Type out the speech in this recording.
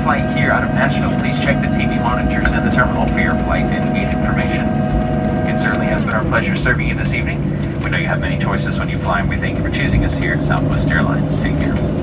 flight here out of Nashville, please check the TV monitors in the terminal for your flight and gate information. It certainly has been our pleasure serving you this evening. We know you have many choices when you fly, and we thank you for choosing us here at Southwest Airlines. Take care.